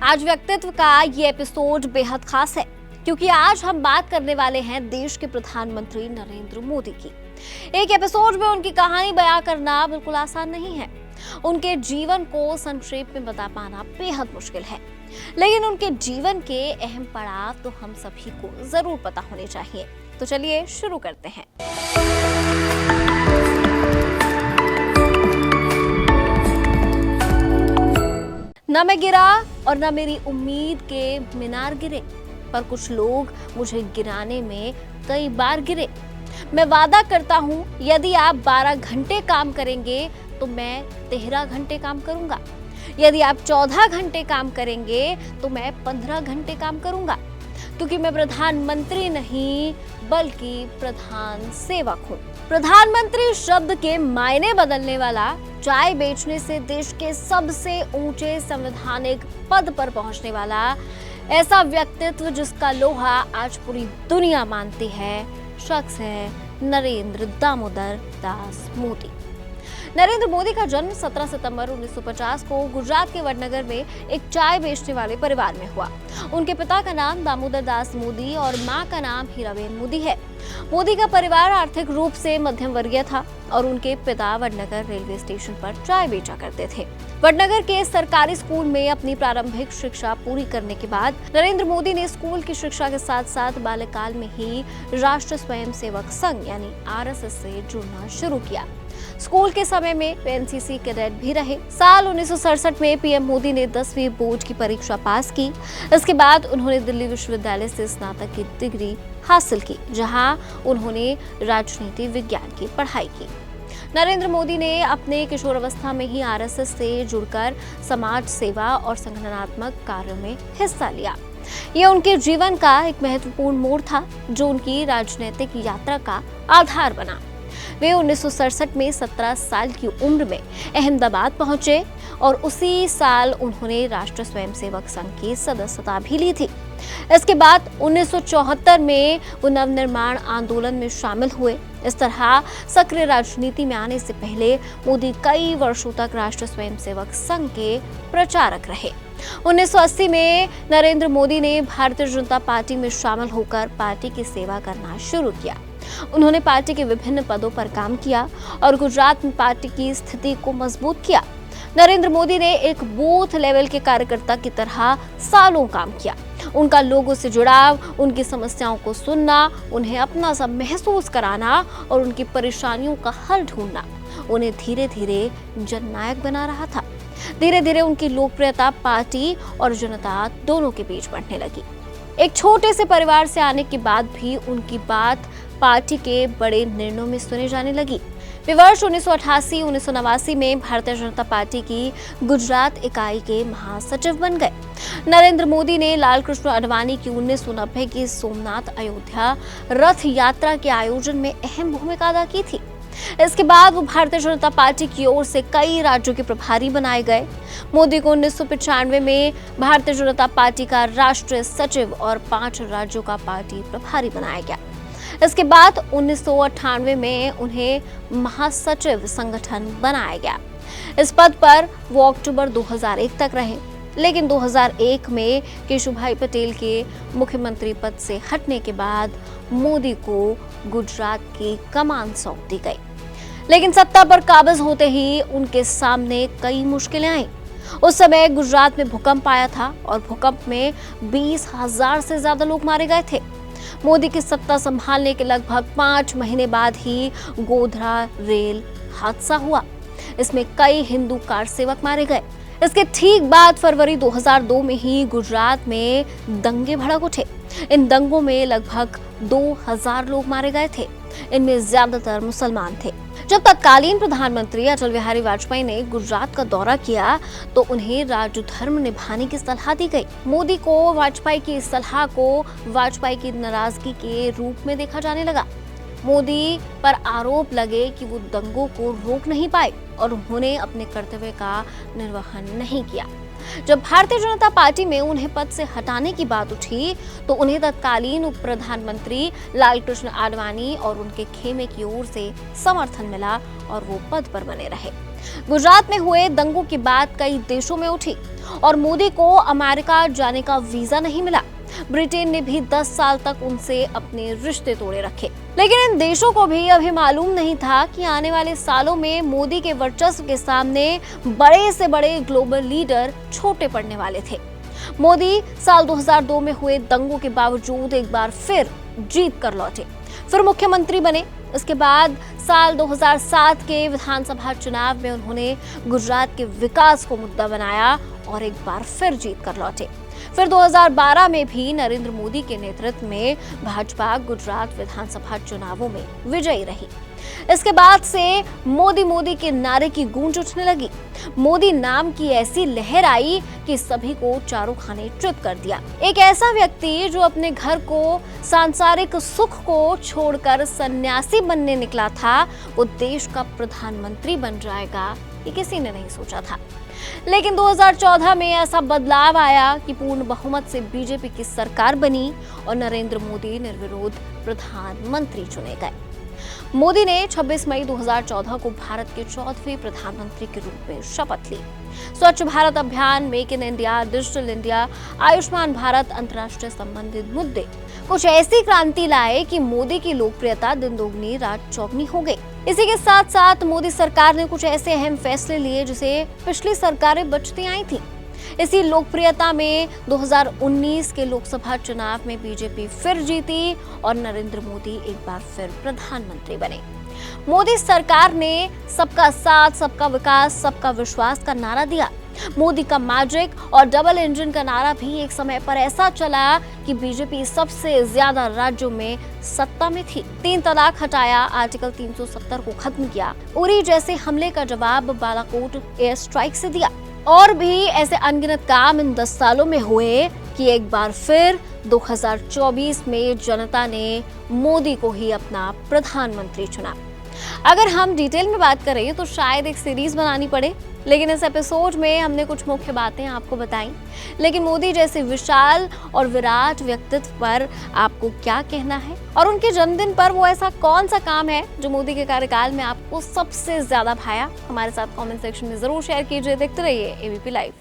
आज व्यक्तित्व का ये एपिसोड बेहद खास है क्योंकि आज हम बात करने वाले हैं देश के प्रधानमंत्री नरेंद्र मोदी की। एक एपिसोड में उनकी कहानी बयां करना बिल्कुल आसान नहीं है। उनके जीवन को संक्षेप में बता पाना बेहद मुश्किल है, लेकिन उनके जीवन के अहम पड़ाव तो हम सभी को जरूर पता होने चाहिए। तो चलिए शुरू करते हैं। न मैं गिरा और न मेरी उम्मीद के मीनार गिरे, पर कुछ लोग मुझे गिराने में कई बार गिरे। मैं वादा करता हूँ यदि आप 12 घंटे काम करेंगे तो मैं 13 घंटे काम करूंगा। यदि आप 14 घंटे काम करेंगे तो मैं 15 घंटे काम करूंगा, क्योंकि मैं प्रधानमंत्री नहीं बल्कि प्रधान सेवक हूँ। प्रधानमंत्री शब्द के मायने बदलने वाला, चाय बेचने से देश के सबसे ऊंचे संवैधानिक पद पर पहुंचने वाला ऐसा व्यक्तित्व जिसका लोहा आज पूरी दुनिया मानती है, शख्स है नरेंद्र दामोदर दास मोदी। नरेंद्र मोदी का जन्म 17 सितंबर 1950 को गुजरात के वडनगर में एक चाय बेचने वाले परिवार में हुआ। उनके पिता का नाम दामोदर दास मोदी और मां का नाम हीराबेन मोदी है। मोदी का परिवार आर्थिक रूप से मध्यम वर्गीय था और उनके पिता वडनगर रेलवे स्टेशन पर चाय बेचा करते थे। वडनगर के सरकारी स्कूल में अपनी प्रारंभिक शिक्षा पूरी करने के बाद नरेंद्र मोदी ने स्कूल की शिक्षा के साथ साथ बाल्यकाल में ही राष्ट्रीय स्वयंसेवक संघ यानी आरएसएस से जुड़ना शुरू किया। स्कूल के समय में वे एनसीसी कैडेट भी रहे। साल 1967 में पीएम मोदी ने 10वीं बोर्ड की परीक्षा पास की। इसके बाद उन्होंने दिल्ली विश्वविद्यालय से स्नातक की डिग्री हासिल की, जहां उन्होंने राजनीति विज्ञान की पढ़ाई की। नरेंद्र मोदी ने अपने किशोरावस्था में ही आरएसएस से जुड़कर समाज सेवा और संगठनात्मक कार्यों में हिस्सा लिया। यह उनके जीवन का एक महत्वपूर्ण मोड़ था जो उनकी राजनीतिक यात्रा का आधार बना। वे 1967 में 17 साल की उम्र में अहमदाबाद पहुंचे और उसी साल उन्होंने राष्ट्रीय स्वयंसेवक संघ की सदस्यता भी ली थी। इसके बाद 1974 में वो नवनिर्माण आंदोलन में शामिल हुए। इस तरह सक्रिय राजनीति में आने से पहले मोदी कई वर्षों तक राष्ट्रीय स्वयंसेवक संघ के प्रचारक रहे। 1980 में नरेंद्र मोदी ने भारतीय जनता पार्टी में शामिल होकर पार्टी की सेवा करना शुरू किया। उन्होंने पार्टी के विभिन्न पदों पर काम किया और गुजरात में पार्टी की स्थिति को मजबूत किया। नरेंद्र मोदी ने एक बूथ लेवल के कार्यकर्ता की तरह सालों काम किया। उनका लोगों से जुड़ाव, उनकी समस्याओं को सुनना, उन्हें अपना सा महसूस कराना और उनकी परेशानियों का हल ढूंढना उन्हें धीरे धीरे जननायक बना रहा था। धीरे धीरे उनकी लोकप्रियता पार्टी और जनता दोनों के बीच बढ़ने लगी। एक छोटे से परिवार से आने के बाद भी उनकी बात पार्टी के बड़े निर्णयों में सुनी जाने लगी। वे वर्ष 1988-1989 में भारतीय जनता पार्टी की गुजरात इकाई के महासचिव बन गए। नरेंद्र मोदी ने लाल कृष्ण आडवाणी की 1990 की सोमनाथ अयोध्या रथ यात्रा के आयोजन में अहम भूमिका अदा की थी। इसके बाद वो भारतीय जनता पार्टी की ओर से कई राज्यों के प्रभारी बनाए गए। मोदी को 1995 में भारतीय जनता पार्टी का राष्ट्रीय सचिव और 5 राज्यों का पार्टी प्रभारी बनाया गया। इसके बाद 1998 में उन्हें महासचिव संगठन बनाया गया। इस पद पर वो अक्टूबर 2001 तक रहे, लेकिन 2001 में केशुभाई पटेल के मुख्यमंत्री पद से हटने के बाद मोदी को गुजरात की कमान सौंप दी गई। लेकिन सत्ता पर काबिज होते ही उनके सामने कई मुश्किलें आईं। उस समय गुजरात में भूकंप आया था और भूकंप में 20,000 से ज्यादा लोग मारे गए थे। मोदी की सत्ता संभालने के लगभग 5 महीने बाद ही गोधरा रेल हादसा हुआ। इसमें कई हिंदू कार सेवक मारे गए। इसके ठीक बाद फरवरी 2002 में ही गुजरात में दंगे भड़क उठे। इन दंगों में लगभग 2000 लोग मारे गए थे। इनमें ज्यादातर मुसलमान थे। जब तत्कालीन प्रधानमंत्री अटल बिहारी वाजपेयी ने गुजरात का दौरा किया तो उन्हें राजधर्म निभाने की सलाह दी गई। मोदी को वाजपेयी की इस सलाह को वाजपेयी की नाराजगी के रूप में देखा जाने लगा। मोदी पर आरोप लगे कि वो दंगों को रोक नहीं पाए और उन्होंने अपने कर्तव्य का निर्वहन नहीं किया। जब भारतीय जनता पार्टी में उन्हें पद से हटाने की बात उठी तो उन्हें तत्कालीन उप प्रधानमंत्री लालकृष्ण आडवाणी और उनके खेमे की ओर से समर्थन मिला और वो पद पर बने रहे। गुजरात में हुए दंगों की बात कई देशों में उठी और मोदी को अमेरिका जाने का वीजा नहीं मिला। ब्रिटेन ने भी 10 साल तक उनसे अपने रिश्ते तोड़े रखे। लेकिन इन देशों को भी अभी मालूम नहीं था कि आने वाले सालों में मोदी के वर्चस्व के सामने बड़े से बड़े ग्लोबल लीडर छोटे पड़ने वाले थे। मोदी साल 2002 में हुए दंगों के बावजूद एक बार फिर जीत कर लौटे, फिर मुख्यमंत्री बने। इसके बाद साल 2007 के विधानसभा चुनाव में उन्होंने गुजरात के विकास को मुद्दा बनाया और एक बार फिर जीत कर लौटे। फिर 2012 में भी नरेंद्र मोदी के नेतृत्व में भाजपा गुजरात विधानसभा चुनावों में विजयी रही। इसके बाद से मोदी मोदी के नारे की गूंज उठने लगी। मोदी नाम की ऐसी लहर आई कि सभी को चारों खाने च्युत कर दिया। एक ऐसा व्यक्ति जो अपने घर को, सांसारिक सुख को छोड़कर सन्यासी बनने निकला था, वो देश का प्रधानमंत्री बन जाएगा, ये किसी ने नहीं सोचा था। लेकिन 2014 में ऐसा बदलाव आया कि पूर्ण बहुमत से बीजेपी की सरकार बनी और नरेंद्र मोदी निर्विरोध प्रधानमंत्री चुने गए। मोदी ने 26 मई 2014 को भारत के 14वें प्रधानमंत्री के रूप में शपथ ली। स्वच्छ भारत अभियान, make in India, digital India, Ayushman Bharat, अंतर्राष्ट्रीय संबंधित मुद्दे कुछ ऐसी क्रांति लाए कि मोदी की लोकप्रियता दिन दोगुनी रात चौगुनी हो गई। इसी के साथ साथ मोदी सरकार ने कुछ ऐसे अहम फैसले लिए जिसे पिछली सरकारें बचती आई थी। इसी लोकप्रियता में 2019 के लोकसभा चुनाव में बीजेपी फिर जीती और नरेंद्र मोदी एक बार फिर प्रधानमंत्री बने। मोदी सरकार ने सबका साथ, सबका विकास, सबका विश्वास का नारा दिया। मोदी का मैजिक और डबल इंजन का नारा भी एक समय पर ऐसा चला कि बीजेपी सबसे ज्यादा राज्यों में सत्ता में थी। 3 तलाक हटाया, आर्टिकल 370 को खत्म किया, उरी जैसे हमले का जवाब बालाकोट एयर स्ट्राइक से दिया। और भी ऐसे अनगिनत काम इन 10 सालों में हुए कि एक बार फिर 2024 में जनता ने मोदी को ही अपना प्रधानमंत्री चुना। अगर हम डिटेल में बात करें तो शायद एक सीरीज बनानी पड़े, लेकिन इस एपिसोड में हमने कुछ मुख्य बातें आपको बताई। लेकिन मोदी जैसे विशाल और विराट व्यक्तित्व पर आपको क्या कहना है, और उनके जन्मदिन पर वो ऐसा कौन सा काम है जो मोदी के कार्यकाल में आपको सबसे ज्यादा भाया? हमारे साथ कमेंट सेक्शन में जरूर शेयर कीजिए। देखते रहिए एबीपी लाइव।